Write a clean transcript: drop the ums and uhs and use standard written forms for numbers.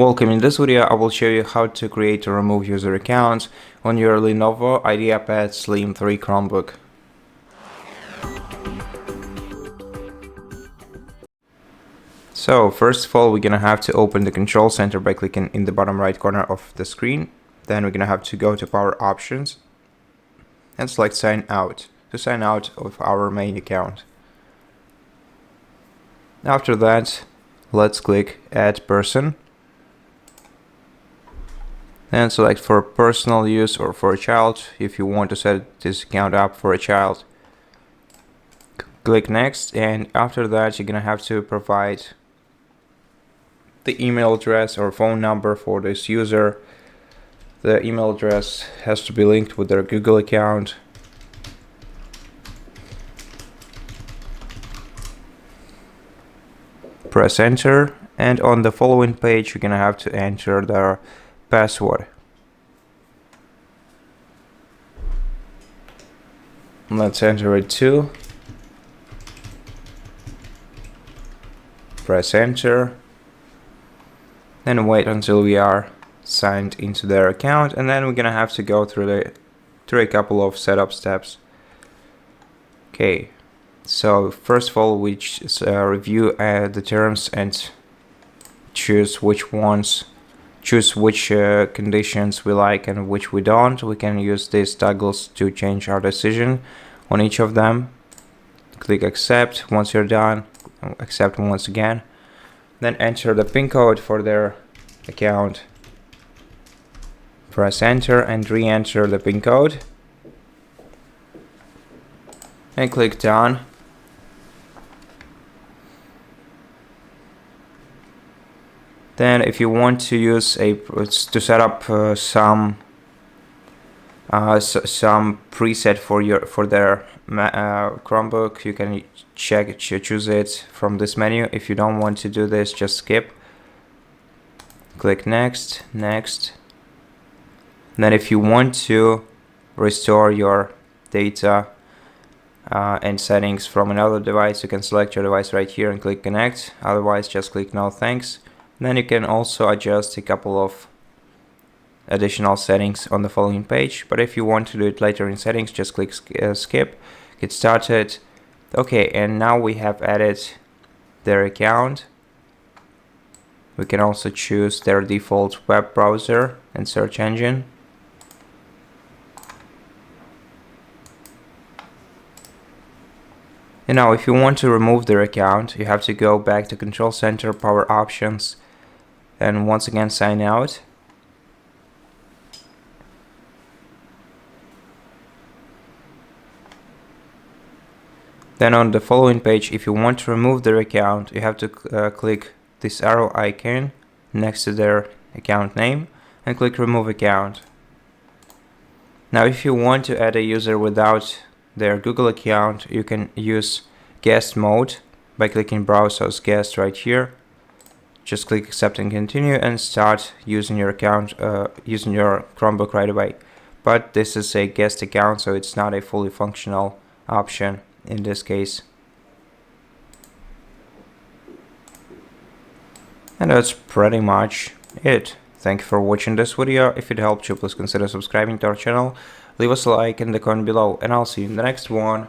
Welcome. In this video, I will show you how to create or remove user accounts on your LENOVO Ideapad Slim 3 Chromebook. So first of all, we're gonna have to open the control center by clicking in the bottom right corner of the screen. Then we're gonna have to go to Power Options and select Sign Out to sign out of our main account. After that, let's click Add Person. Then select for personal use or for a child if you want to set this account up for a child. Click Next, and after that you're gonna have to provide the email address or phone number for this user. The email address has to be linked with their Google account. Press Enter, and on the following page you're gonna have to enter their password. Let's enter it too. Press Enter. Then wait until we are signed into their account, and then we're gonna have to go through a couple of setup steps. Okay, so first of all, we review the terms and choose which conditions we like and which we don't. We can use these toggles to change our decision on each of them. Click Accept. Once you're done, accept once again. Then enter the PIN code for their account. Press Enter and re-enter the PIN code. And click Done. Then if you want to use to set up some preset for their Chromebook, you can choose it from this menu. If you don't want to do this, just skip. Click Next. Then if you want to restore your data and settings from another device, you can select your device right here and click Connect. Otherwise, just click No Thanks. Then you can also adjust a couple of additional settings on the following page, but if you want to do it later in settings, just click Skip. Get started. Okay, and now we have added their account. We can also choose their default web browser and search engine. And now if you want to remove their account, you have to go back to Control Center, Power Options, and once again sign out. Then on the following page, if you want to remove their account, you have to click this arrow icon next to their account name and click Remove Account. Now if you want to add a user without their Google account, you can use guest mode by clicking Browse as guest right here. Just click Accept and Continue and start using your account, using your Chromebook right away. But this is a guest account, so it's not a fully functional option in this case. And that's pretty much it. Thank you for watching this video. If it helped you, please consider subscribing to our channel. Leave us a like in the comment below, and I'll see you in the next one.